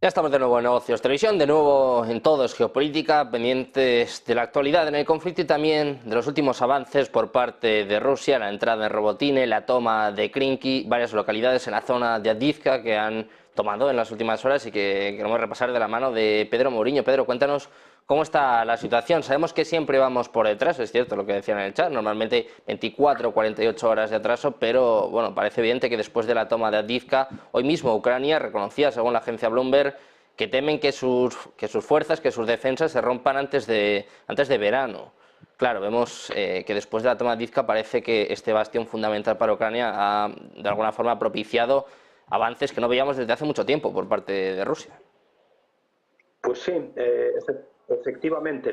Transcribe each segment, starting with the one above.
Ya estamos de nuevo en Negocios Televisión, de nuevo en Todo es Geopolítica, pendientes de la actualidad en el conflicto y también de los últimos avances por parte de Rusia, la entrada en Robotine, la toma de Krinky, varias localidades en la zona de Avdiivka que han tomado en las últimas horas y que queremos repasar de la mano de Pedro Mourinho. Pedro, cuéntanos cómo está la situación. Sabemos que siempre vamos por detrás, es cierto lo que decían en el chat, normalmente 24 o 48 horas de atraso, pero bueno, parece evidente que después de la toma de Avdiivka, hoy mismo Ucrania reconocía, según la agencia Bloomberg, que temen que sus fuerzas, que sus defensas se rompan antes de verano. Claro, vemos que después de la toma de Avdiivka parece que este bastión fundamental para Ucrania ha, de alguna forma, propiciado avances que no veíamos desde hace mucho tiempo por parte de Rusia. Pues sí, efectivamente,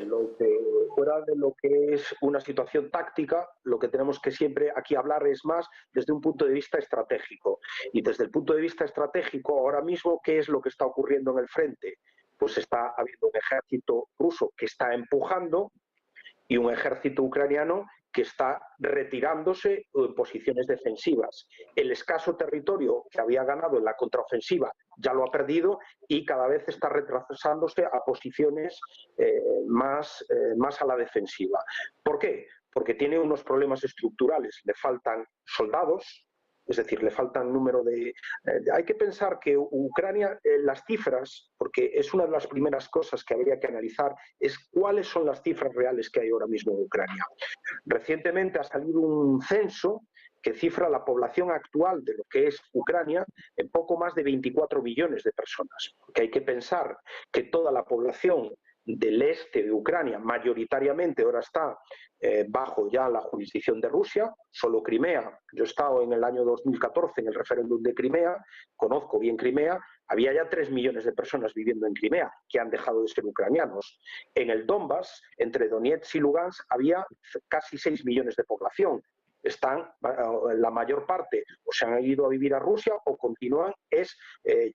fuera de lo que es una situación táctica, lo que tenemos que siempre aquí hablar es más desde un punto de vista estratégico. Y desde el punto de vista estratégico, ahora mismo, ¿qué es lo que está ocurriendo en el frente? Pues está habiendo un ejército ruso que está empujando y un ejército ucraniano que está retirándose en posiciones defensivas. El escaso territorio que había ganado en la contraofensiva ya lo ha perdido y cada vez está retrasándose a posiciones más a la defensiva. ¿Por qué? Porque tiene unos problemas estructurales. Le faltan soldados, es decir, le faltan número de... hay que pensar que Ucrania, las cifras, porque es una de las primeras cosas que habría que analizar, es cuáles son las cifras reales que hay ahora mismo en Ucrania. Recientemente ha salido un censo que cifra la población actual de lo que es Ucrania en poco más de 24 millones de personas. Porque hay que pensar que toda la población del este de Ucrania, mayoritariamente ahora está bajo ya la jurisdicción de Rusia, solo Crimea. Yo he estado en el año 2014 en el referéndum de Crimea, conozco bien Crimea, había ya 3 millones de personas viviendo en Crimea que han dejado de ser ucranianos. En el Donbass, entre Donetsk y Lugansk, había casi 6 millones de población. Están, la mayor parte, o se han ido a vivir a Rusia o continúan, es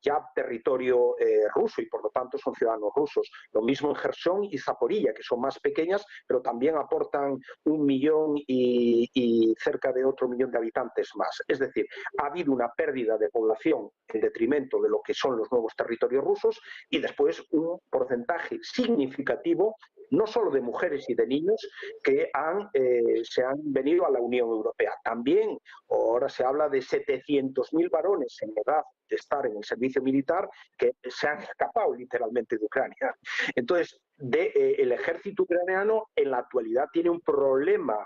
ya territorio ruso y por lo tanto son ciudadanos rusos. Lo mismo en Gerson y Zaporilla, que son más pequeñas, pero también aportan 1 millón y cerca de otro millón de habitantes más. Es decir, ha habido una pérdida de población en detrimento de lo que son los nuevos territorios rusos y después un porcentaje significativo no solo de mujeres y de niños que se han venido a la Unión Europea. También ahora se habla de 700.000 varones en edad de estar en el servicio militar que se han escapado literalmente de Ucrania. Entonces, el ejército ucraniano en la actualidad tiene un problema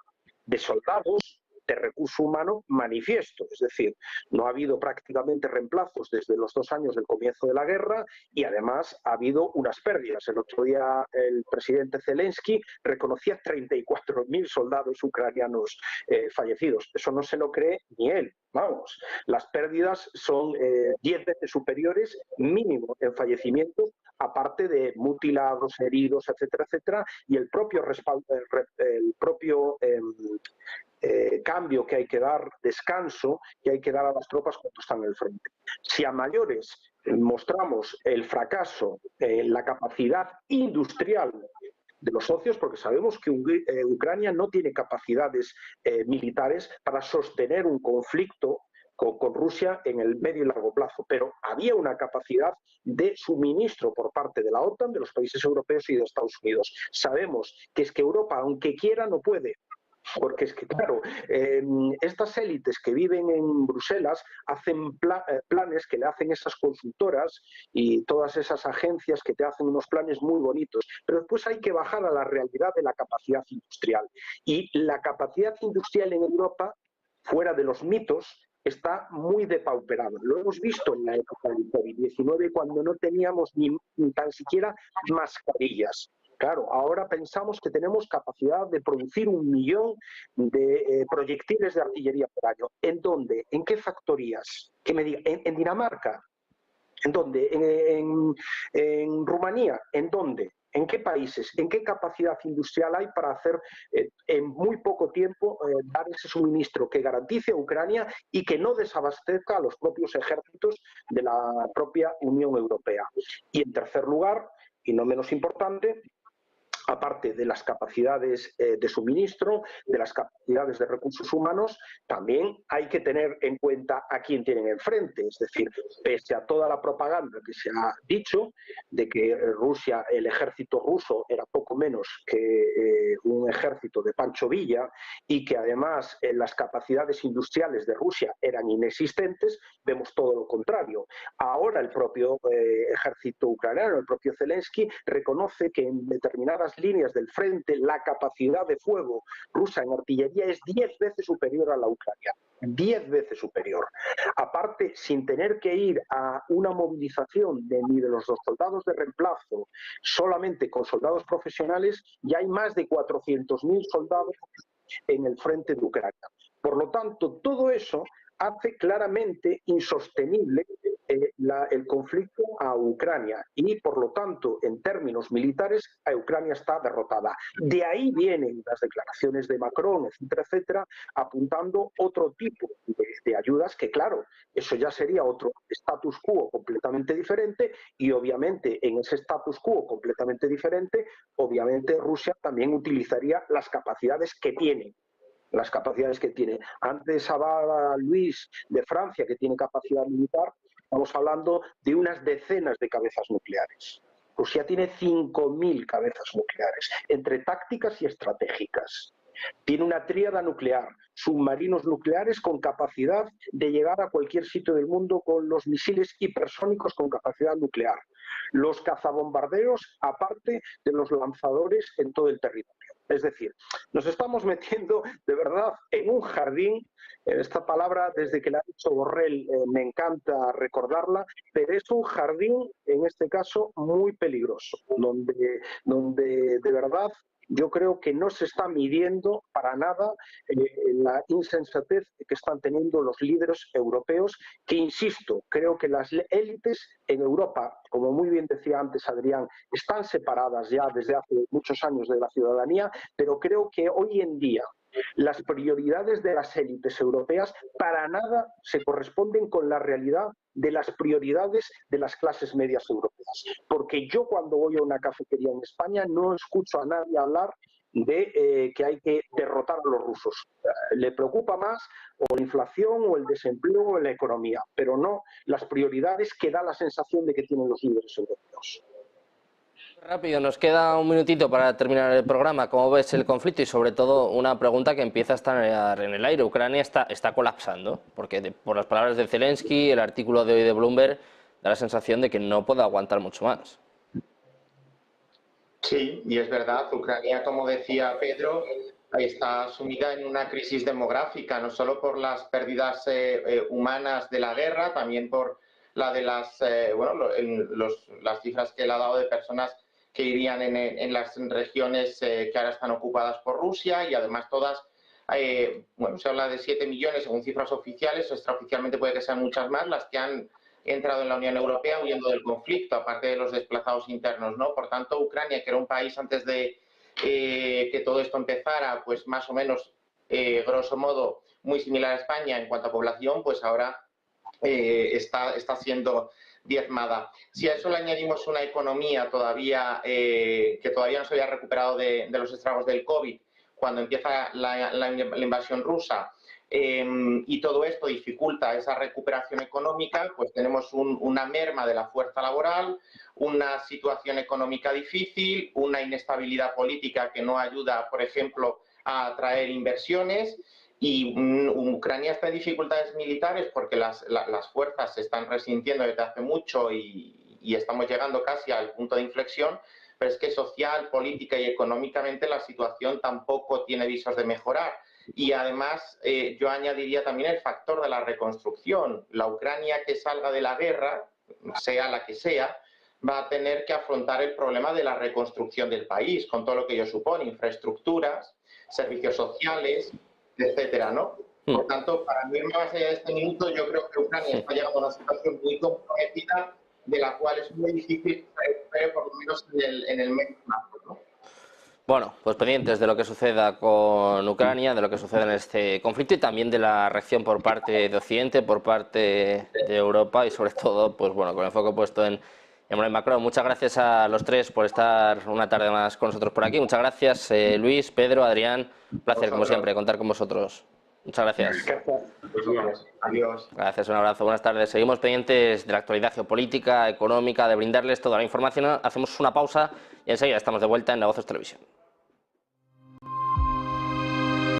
de soldados, de recurso humano manifiesto, es decir, no ha habido prácticamente reemplazos desde los 2 años del comienzo de la guerra y además ha habido unas pérdidas. El otro día el presidente Zelensky reconocía 34.000 soldados ucranianos fallecidos. Eso no se lo cree ni él. Vamos, las pérdidas son 10 veces superiores mínimo en fallecimientos, aparte de mutilados, heridos, etcétera, etcétera, y el propio cambio que hay que dar, descanso que hay que dar a las tropas cuando están en el frente. Si a mayores mostramos el fracaso en la capacidad industrial de los socios, porque sabemos que Ucrania no tiene capacidades militares para sostener un conflicto con Rusia en el medio y largo plazo, pero había una capacidad de suministro por parte de la OTAN, de los países europeos y de Estados Unidos. Sabemos que es que Europa, aunque quiera, no puede. Porque es que, claro, estas élites que viven en Bruselas hacen planes que le hacen esas consultoras y todas esas agencias que te hacen unos planes muy bonitos, pero después hay que bajar a la realidad de la capacidad industrial. Y la capacidad industrial en Europa, fuera de los mitos, está muy depauperada. Lo hemos visto en la época del COVID-19 cuando no teníamos ni tan siquiera mascarillas. Claro, ahora pensamos que tenemos capacidad de producir 1 millón de proyectiles de artillería por año. ¿En dónde? ¿En qué factorías? Que me diga, ¿en Dinamarca? ¿En dónde? ¿En Rumanía? ¿En dónde? ¿En qué países? ¿En qué capacidad industrial hay para hacer en muy poco tiempo dar ese suministro que garantice a Ucrania y que no desabastezca a los propios ejércitos de la propia Unión Europea? Y en tercer lugar, y no menos importante, aparte de las capacidades de suministro, de las capacidades de recursos humanos, también hay que tener en cuenta a quién tienen enfrente. Es decir, pese a toda la propaganda que se ha dicho de que Rusia, el ejército ruso era poco menos que un ejército de Pancho Villa y que además las capacidades industriales de Rusia eran inexistentes, vemos todo lo contrario. Ahora el propio ejército ucraniano, el propio Zelensky, reconoce que en determinadas líneas del frente la capacidad de fuego rusa en artillería es 10 veces superior a la ucraniana. 10 veces superior. Aparte, sin tener que ir a una movilización ni de los soldados de reemplazo, solamente con soldados profesionales, ya hay más de 400.000 soldados en el frente de Ucrania. Por lo tanto, todo eso hace claramente insostenible el conflicto a Ucrania y, por lo tanto, en términos militares, Ucrania está derrotada. De ahí vienen las declaraciones de Macron, etcétera, etcétera, apuntando otro tipo de ayudas que, claro, eso ya sería otro status quo completamente diferente y, obviamente, en ese status quo completamente diferente, obviamente Rusia también utilizaría las capacidades que tiene. Las capacidades que tiene. Antes hablaba Luis de Francia, que tiene capacidad militar. Estamos hablando de unas decenas de cabezas nucleares. Rusia tiene 5.000 cabezas nucleares, entre tácticas y estratégicas. Tiene una tríada nuclear, submarinos nucleares con capacidad de llegar a cualquier sitio del mundo con los misiles hipersónicos con capacidad nuclear. Los cazabombarderos, aparte de los lanzadores en todo el territorio. Es decir, nos estamos metiendo de verdad en un jardín. Esta palabra, desde que la ha dicho Borrell, me encanta recordarla, pero es un jardín, en este caso, muy peligroso, donde de verdad yo creo que no se está midiendo para nada la insensatez que están teniendo los líderes europeos, que, insisto, creo que las élites en Europa, como muy bien decía antes Adrián, están separadas ya desde hace muchos años de la ciudadanía, pero creo que hoy en día las prioridades de las élites europeas para nada se corresponden con la realidad de las prioridades de las clases medias europeas. Porque yo, cuando voy a una cafetería en España, no escucho a nadie hablar de que hay que derrotar a los rusos. Le preocupa más o la inflación o el desempleo o la economía, pero no las prioridades que da la sensación de que tienen los líderes europeos. Rápido, nos queda un minutito para terminar el programa. ¿Cómo ves el conflicto? Y sobre todo una pregunta que empieza a estar en el aire. Ucrania está colapsando, porque por las palabras de Zelensky, el artículo de hoy de Bloomberg, da la sensación de que no puede aguantar mucho más. Sí, y es verdad, Ucrania, como decía Pedro, está sumida en una crisis demográfica, no solo por las pérdidas humanas de la guerra, también por la de las cifras que él ha dado de personas que irían en las regiones que ahora están ocupadas por Rusia, y además todas, se habla de 7 millones según cifras oficiales, extraoficialmente puede que sean muchas más, las que han entrado en la Unión Europea huyendo del conflicto, aparte de los desplazados internos, ¿no? Por tanto, Ucrania, que era un país antes de que todo esto empezara, pues más o menos, grosso modo, muy similar a España en cuanto a población, pues ahora está siendo diezmada. Si a eso le añadimos una economía todavía que todavía no se había recuperado de los estragos del COVID, cuando empieza la invasión rusa, y todo esto dificulta esa recuperación económica, pues tenemos una merma de la fuerza laboral, una situación económica difícil, una inestabilidad política que no ayuda, por ejemplo, a atraer inversiones. Y Ucrania está en dificultades militares porque las fuerzas se están resintiendo desde hace mucho y estamos llegando casi al punto de inflexión, pero es que social, política y económicamente la situación tampoco tiene visos de mejorar. Y además yo añadiría también el factor de la reconstrucción. La Ucrania que salga de la guerra, sea la que sea, va a tener que afrontar el problema de la reconstrucción del país, con todo lo que ello supone, infraestructuras, servicios sociales, etcétera, ¿no? Por tanto, para mí, más allá de este minuto, yo creo que Ucrania está llegando a una situación muy comprometida, de la cual es muy difícil que se recupere, por lo menos en el medio plazo, ¿no? Bueno, pues pendientes de lo que suceda con Ucrania, de lo que suceda en este conflicto y también de la reacción por parte de Occidente, por parte de Europa y sobre todo, pues bueno, con el foco puesto en Emmanuel Macron. Muchas gracias a los tres por estar una tarde más con nosotros por aquí. Muchas gracias, Luis, Pedro, Adrián. Un placer, como siempre, contar con vosotros. Muchas gracias. Adiós. Gracias, un abrazo, buenas tardes. Seguimos pendientes de la actualidad geopolítica, económica, de brindarles toda la información. Hacemos una pausa y enseguida estamos de vuelta en Negocios Televisión.